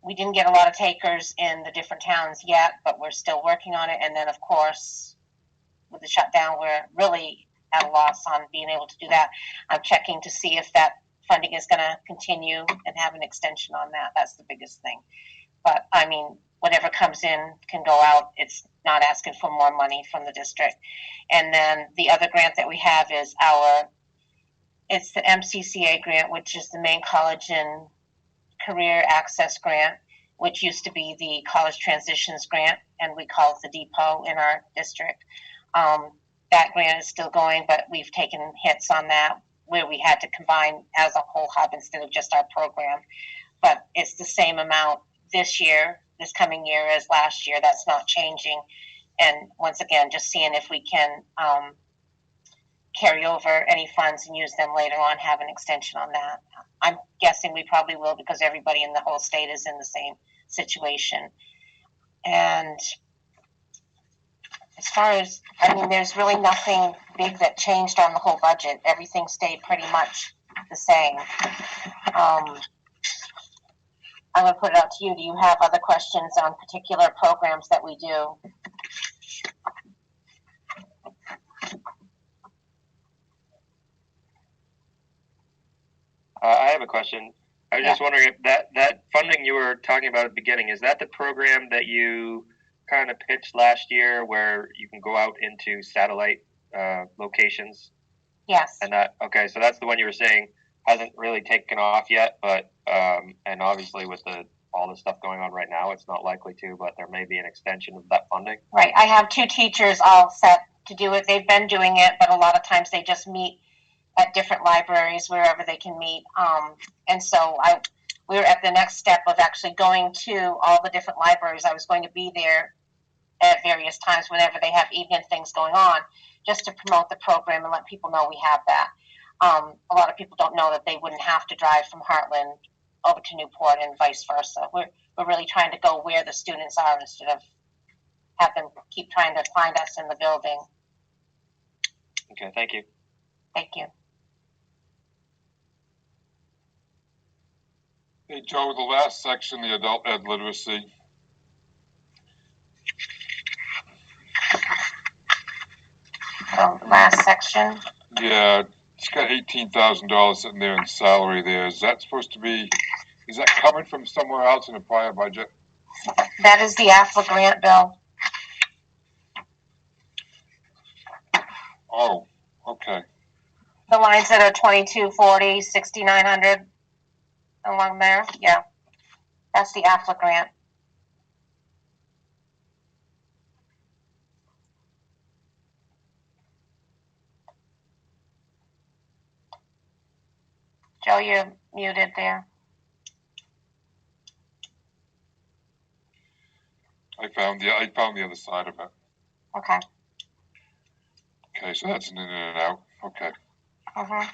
We didn't get a lot of takers in the different towns yet, but we're still working on it. And then, of course, with the shutdown, we're really at a loss on being able to do that. I'm checking to see if that funding is going to continue and have an extension on that. That's the biggest thing. But, I mean, whatever comes in can go out. It's not asking for more money from the district. And then the other grant that we have is it's the MCCA grant, which is the Maine College and Career Access Grant, which used to be the College Transitions Grant, and we call it the Depot in our district. That grant is still going, but we've taken hits on that where we had to combine as a whole hub instead of just our program. But it's the same amount this coming year as last year. That's not changing. And once again, just seeing if we can carry over any funds and use them later on, have an extension on that. I'm guessing we probably will, because everybody in the whole state is in the same situation. And as far as, I mean, there's really nothing big that changed on the whole budget. Everything stayed pretty much the same. I'm going to put it out to you. Do you have other questions on particular programs that we do? I have a question. I was just wondering if that funding you were talking about at the beginning, is that the program that you kind of pitched last year where you can go out into satellite locations? Yes. And okay, so that's the one you were saying hasn't really taken off yet, but and obviously with all the stuff going on right now, it's not likely to, but there may be an extension of that funding. Right. I have 2 teachers all set to do it. They've been doing it, but a lot of times they just meet at different libraries wherever they can meet. And so we're at the next step of actually going to all the different libraries. I was going to be there at various times whenever they have evening things going on, just to promote the program and let people know we have that. A lot of people don't know that they wouldn't have to drive from Heartland over to Newport and vice versa. We're really trying to go where the students are instead of have them keep trying to find us in the building. Okay, thank you. Thank you. Hey, Joe, the last section, the adult ed literacy. Last section. Yeah, it's got $18,000 sitting there in salary there. Is that coming from somewhere else in a prior budget? That is the AFLA grant, Bill. Oh, okay. The lines that are 2240, 6900 along there, yeah. That's the AFLA grant. Joe, you're muted there. I found the other side of it. Okay. Okay, so that's an in and out. Okay. Mm-hmm.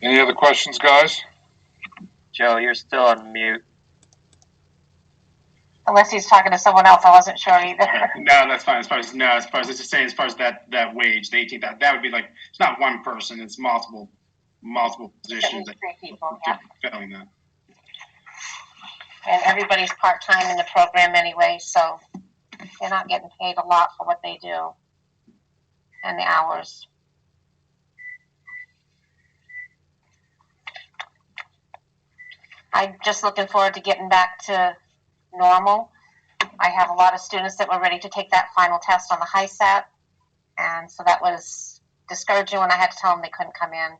Any other questions, guys? Joe, you're still on mute. Unless he's talking to someone else, I wasn't sure either. No, that's fine. As far as it's just saying, as far as that wage, the 18,000, that would be like, it's not one person, it's multiple positions that Three people, yeah. filling that. And everybody's part-time in the program anyway, so they're not getting paid a lot for what they do and the hours. I'm just looking forward to getting back to normal. I have a lot of students that were ready to take that final test on the HiSAT, and so that was discouraging when I had to tell them they couldn't come in.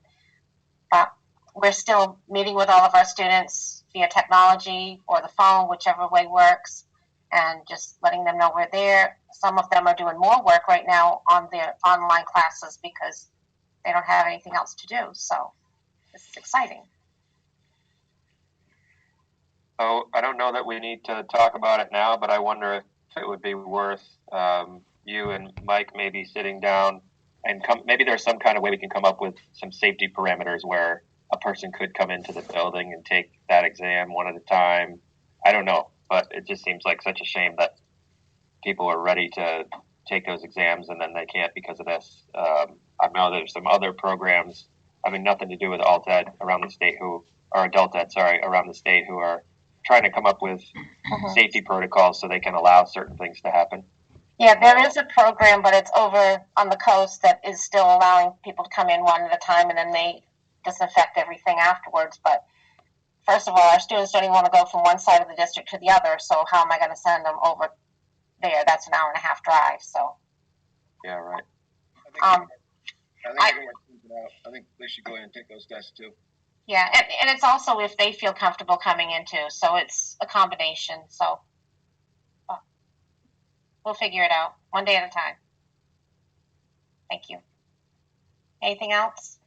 But we're still meeting with all of our students via technology or the phone, whichever way works, and just letting them know we're there. Some of them are doing more work right now on their online classes because they don't have anything else to do. So this is exciting. So I don't know that we need to talk about it now, but I wonder if it would be worth you and Mike maybe sitting down and maybe there's some kind of way we can come up with some safety parameters where a person could come into the building and take that exam one at a time. I don't know, but it just seems like such a shame that people are ready to take those exams and then they can't because of this. I know there's some other programs, I mean, nothing to do with alt ed around the state adult ed, around the state who are trying to come up with safety protocols so they can allow certain things to happen. Yeah, there is a program, but it's over on the coast that is still allowing people to come in one at a time, and then they disinfect everything afterwards. But first of all, our students don't even want to go from one side of the district to the other, so how am I going to send them over there? That's an 1.5-hour drive, so. Yeah, right. I think they should go ahead and take those tests too. Yeah, and it's also if they feel comfortable coming in too, so it's a combination, so. We'll figure it out, one day at a time. Thank you. Anything else?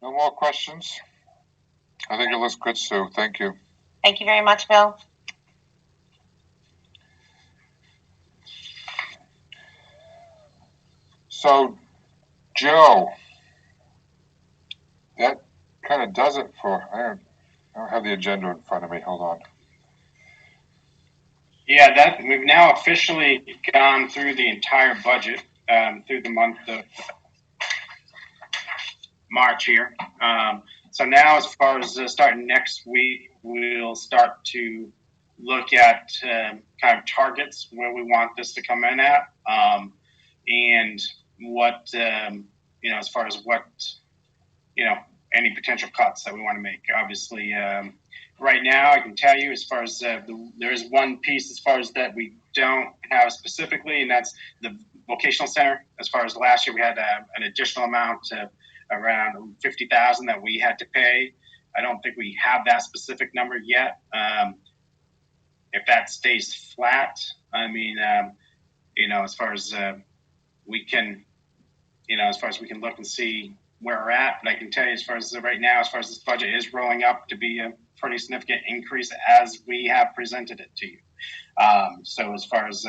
No more questions? I think it looks good, Sue. Thank you. Thank you very much, Bill. So, Joe, that kind of does it for, I don't have the agenda in front of me. Hold on. Yeah, we've now officially gone through the entire budget through the month of March here. So now, as far as starting next week, we'll start to look at kind of targets where we want this to come in at, and what as far as what any potential cuts that we want to make. Obviously, right now, I can tell you as far as there is one piece as far as that we don't have specifically, and that's the vocational center. As far as last year, we had an additional amount around $50,000 that we had to pay. I don't think we have that specific number yet. If that stays flat, I mean, as far as we can, as far as we can look and see where we're at, but I can tell you as far as right now, as far as this budget is rolling up to be a pretty significant increase as we have presented it to you. So as far as,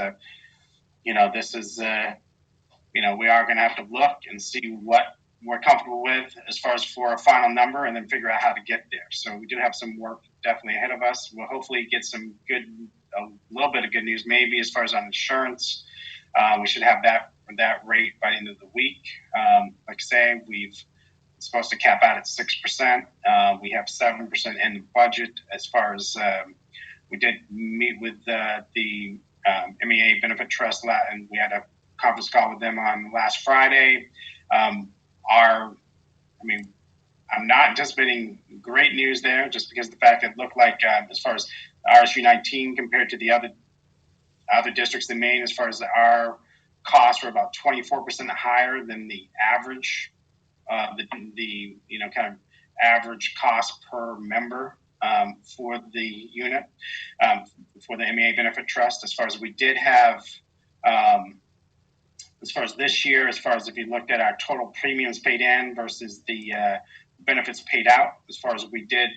this is, we are going to have to look and see what we're comfortable with as far as for a final number and then figure out how to get there. So we do have some work definitely ahead of us. We'll hopefully get a little bit of good news, maybe as far as on insurance. We should have that rate by the end of the week. Like I say, we've supposed to cap out at 6%. We have 7% in the budget. As far as we did meet with the MEA Benefit Trust, and we had a conference call with them on last Friday. I'm not anticipating great news there, just because of the fact that it looked like as far as RSU 19 compared to the other districts in Maine, as far as our costs were about 24% higher than the average, the kind of average cost per member for the unit, for the MEA Benefit Trust. As far as we did have, as far as this year, as far as if you looked at our total premiums paid in versus the benefits paid out, as far as we did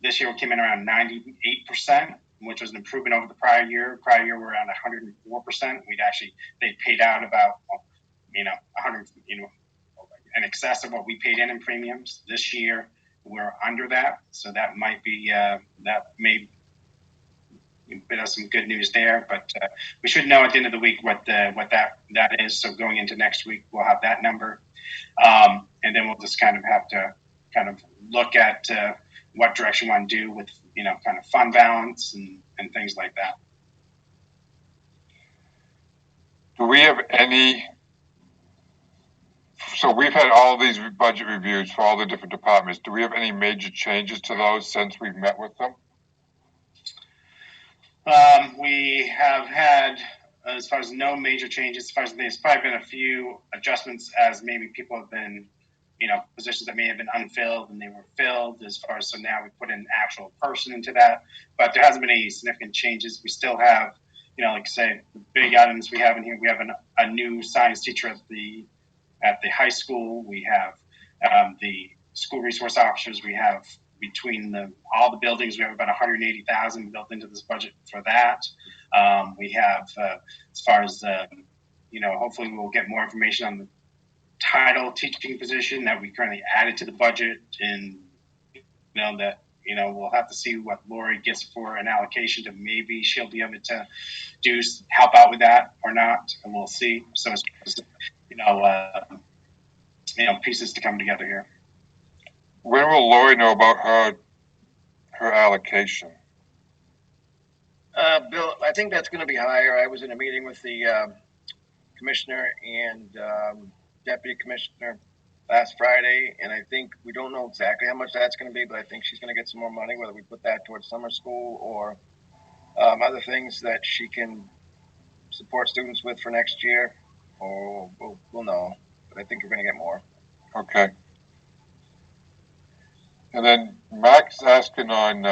this year, we came in around 98%. Which was an improvement over the prior year. Prior year, we're around 104%. They paid out about, 100, in excess of what we paid in premiums. This year, we're under that. So that might be, that may bit of some good news there, but we should know at the end of the week what that is. So going into next week, we'll have that number, and then we'll just kind of have to kind of look at what direction we want to do with kind of fund balance and things like that. Do we have any? So we've had all these budget reviews for all the different departments. Do we have any major changes to those since we've met with them? We have had, as far as no major changes, as far as there's probably been a few adjustments as maybe people have been, positions that may have been unfilled and they were filled as far as, so now we put an actual person into that, but there hasn't been any significant changes. We still have, like I say, the big items we have in here. We have a new science teacher at the high school. We have the school resource officers. We have between all the buildings, we have about 180,000 built into this budget for that. We have, as far as hopefully we'll get more information on the title teaching position that we currently added to the budget, and that we'll have to see what Lori gets for an allocation to maybe she'll be able to help out with that or not, and we'll see. So as pieces to come together here. When will Lori know about her allocation? Bill, I think that's going to be higher. I was in a meeting with the commissioner and deputy commissioner last Friday, and I think we don't know exactly how much that's going to be, but I think she's going to get some more money, whether we put that towards summer school or other things that she can support students with for next year, or we'll know. But I think we're going to get more. Okay. And then Max asking on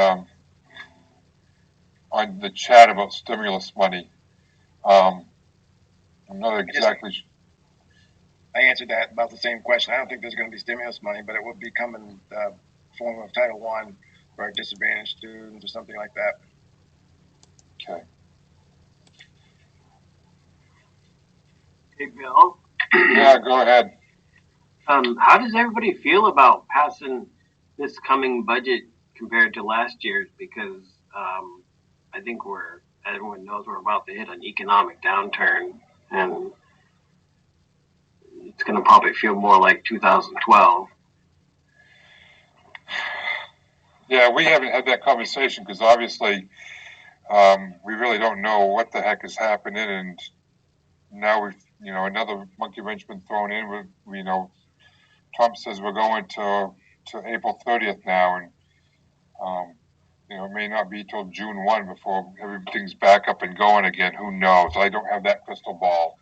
the chat about stimulus money. I'm not exactly. I answered that about the same question. I don't think there's going to be stimulus money, but it will be coming in the form of Title I for our disadvantaged students or something like that. Okay. Hey, Bill. Yeah, go ahead. How does everybody feel about passing this coming budget compared to last year's? Because I think everyone knows we're about to hit an economic downturn, and it's going to probably feel more like 2012. Yeah, we haven't had that conversation because obviously we really don't know what the heck is happening, and now we've another monkey wrench been thrown in. With Trump says we're going to April 30th now, and it may not be till June 1 before everything's back up and going again. Who knows? I don't have that crystal ball,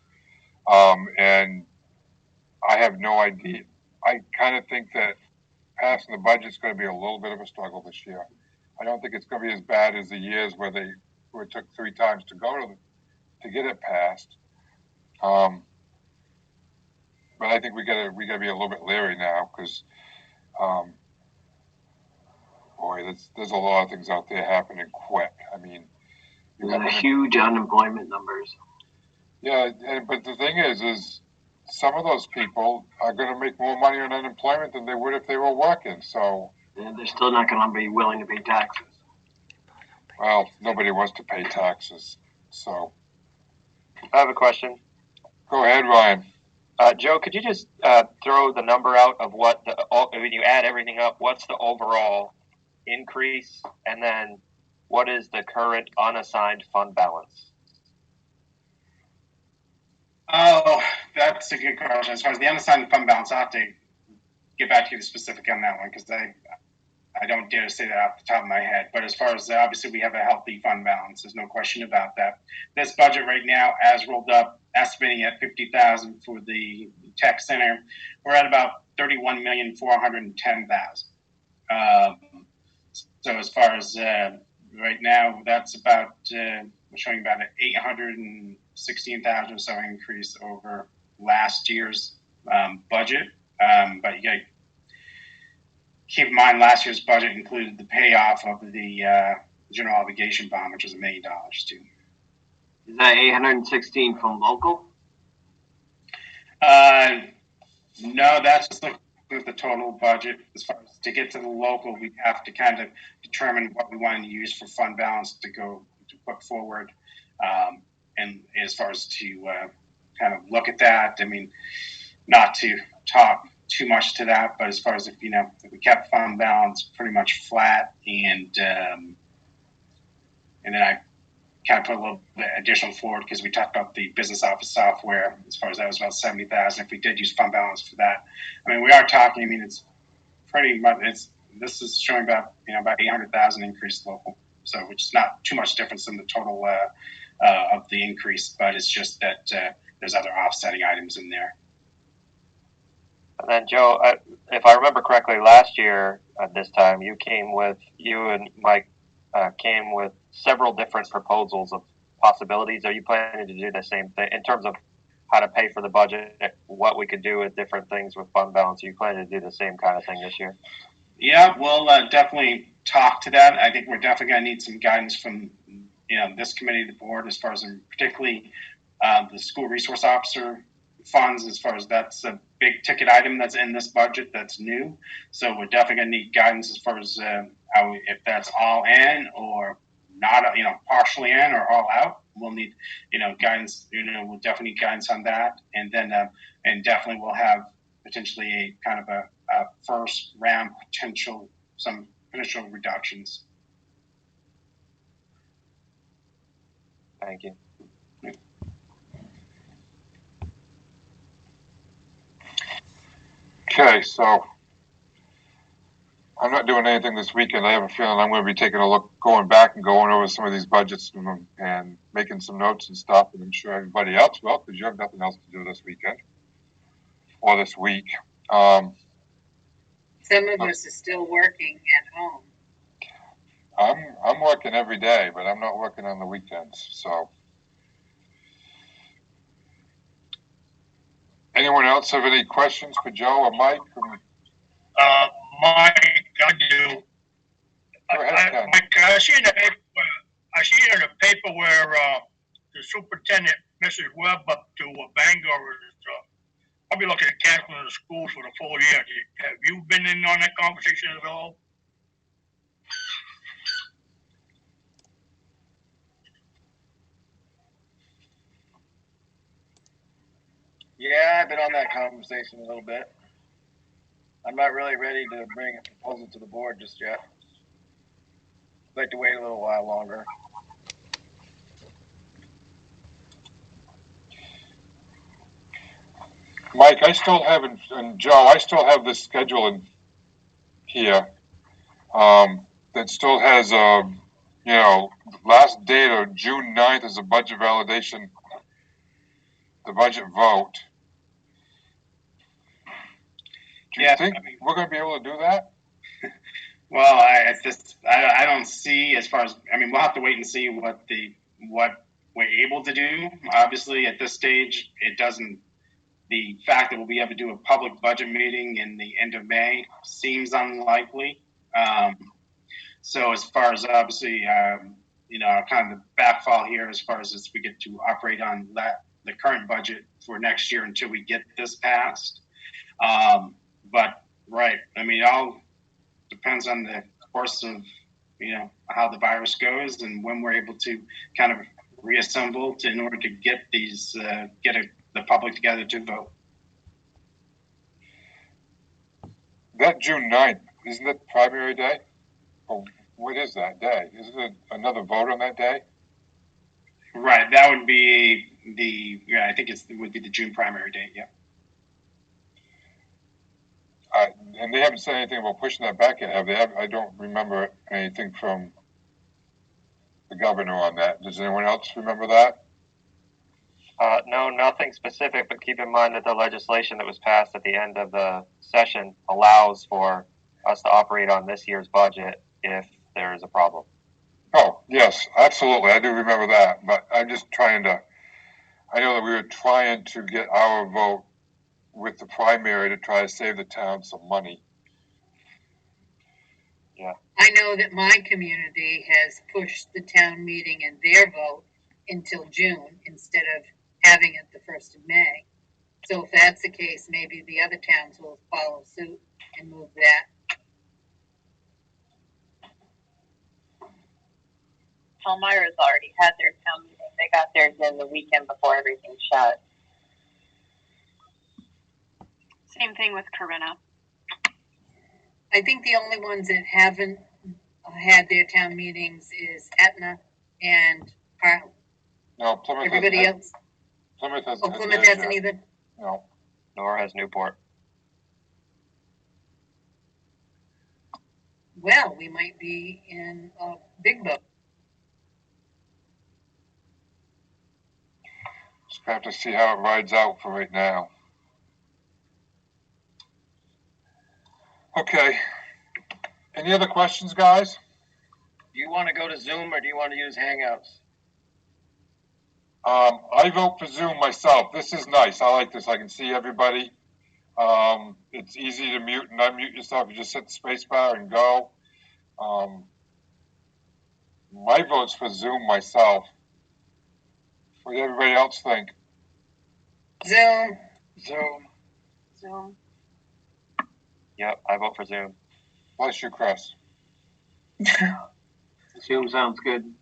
and I have no idea. I kind of think that passing the budget is going to be a little bit of a struggle this year. I don't think it's going to be as bad as the years where it took 3 times to to get it passed. But I think we gotta be a little bit leery now because, there's a lot of things out there happening quick. I mean, you got huge unemployment numbers. Yeah, but the thing is some of those people are going to make more money on unemployment than they would if they were working. So they're still not going to be willing to pay taxes. Well, nobody wants to pay taxes. So I have a question. Go ahead, Ryan. Joe, could you just throw the number out of what when you add everything up, what's the overall increase, and then what is the current unassigned fund balance? Oh, that's a good question. As far as the unassigned fund balance, I'll have to get back to you specific on that one because I don't dare to say that off the top of my head. But as far as obviously we have a healthy fund balance, there's no question about that. This budget right now, as rolled up, estimating at $50,000 for the tech center, we're at about $31,410,000. So as far as right now, that's about we're showing about an $816,000 or so increase over last year's budget. But you got to keep in mind last year's budget included the payoff of the general obligation bond, which was $1 million too. Is that 816 from local? No, that's just with the total budget. As far as to get to the local, we have to kind of determine what we want to use for fund balance to put forward. And as far as to kind of look at that, I mean, not to talk too much to that, but as far as if we kept fund balance pretty much flat, and then I kind of put a little bit additional forward because we talked about the business office software. As far as that was about 70,000. If we did use fund balance for that, I mean, we are talking. I mean, it's pretty much. This is showing about 800,000 increase local, so which is not too much difference in the total of the increase, but it's just that there's other offsetting items in there. And then Joe, if I remember correctly, last year at this time, you and Mike came with several different proposals of possibilities. Are you planning to do the same thing in terms of how to pay for the budget, what we could do with different things with fund balance? Are you planning to do the same kind of thing this year? Yeah, we'll definitely talk to that. I think we're definitely going to need some guidance from this committee, the board, as far as particularly the school resource officer funds, as far as that's a big ticket item that's in this budget that's new. So we're definitely going to need guidance as far as if that's all in or not, partially in or all out. We'll need, guidance. We'll definitely need guidance on that, and then and definitely we'll have potentially a kind of a first round some potential reductions. Thank you. Okay, so I'm not doing anything this weekend. I have a feeling I'm going to be taking a look, going back and going over some of these budgets and making some notes and stuff. And I'm sure everybody else will, because you have nothing else to do this weekend or this week. Some of us are still working at home. I'm working every day, but I'm not working on the weekends. So, anyone else have any questions for Joe or Mike? Mike, I do. Go ahead, Mike, I see in the paper where the superintendent, Mrs. Webb, up to Bangor is probably looking at canceling the schools for the full year. Have you been in on that conversation at all? Yeah, I've been on that conversation a little bit. I'm not really ready to bring a proposal to the board just yet. I'd like to wait a little while longer. Mike, I still haven't, and Joe, I still have this schedule in here that still has last date of June 9th is a budget validation, the budget vote. Do you think we're going to be able to do that? Well, I don't see, as far as, we'll have to wait and see what we're able to do. Obviously, at this stage, the fact that we'll be able to do a public budget meeting in the end of May seems unlikely. So as far as obviously, kind of the backfall here, as far as we get to operate on the current budget for next year until we get this passed. But right, all depends on the course of, how the virus goes and when we're able to kind of reassemble in order to get these, the public together to vote. That June 9th, isn't it primary day? Or what is that day? Isn't it another vote on that day? Right, that would be I think it would be the June primary date, yeah. And they haven't said anything about pushing that back yet, have they? I don't remember anything from the governor on that. Does anyone else remember that? No, nothing specific, but keep in mind that the legislation that was passed at the end of the session allows for us to operate on this year's budget if there is a problem. Oh, yes, absolutely. I do remember that, but I'm just I know that we were trying to get our vote with the primary to try to save the town some money. Yeah. I know that my community has pushed the town meeting and their vote until June instead of having it the 1st of May. So if that's the case, maybe the other towns will follow suit and move that. Palmyra's already had their town meeting. They got theirs in the weekend before everything shut. Same thing with Corinna. I think the only ones that haven't had their town meetings is Etna and Harlan. No, Plymouth. Everybody else? Plymouth has. Oh, Plymouth hasn't either? No. Nor has Newport. Well, we might be in a big boat. Just have to see how it rides out for right now. Okay. Any other questions, guys? Do you want to go to Zoom or do you want to use Hangouts? I vote for Zoom myself. This is nice. I like this. I can see everybody. It's easy to mute and unmute yourself. You just hit the space bar and go. My vote's for Zoom myself. What do everybody else think? Zoom. Zoom. Zoom. Yep, I vote for Zoom. Bless you, Chris. Zoom sounds good.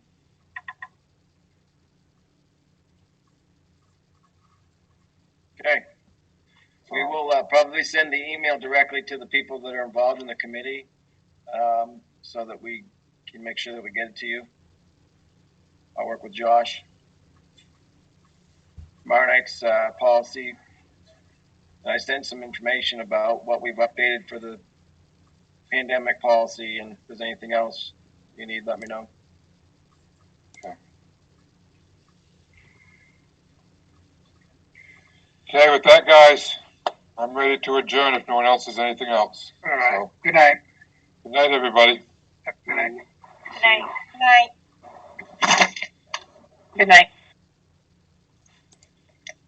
Okay. We will probably send the email directly to the people that are involved in the committee, so that we can make sure that we get it to you. I'll work with Josh. Tomorrow night's policy. I sent some information about what we've updated for the pandemic policy, and if there's anything else you need, let me know. Okay, with that, guys, I'm ready to adjourn if no one else has anything else. All right. So, Good night. good night, everybody. Good night. Good night. Good night. Good night.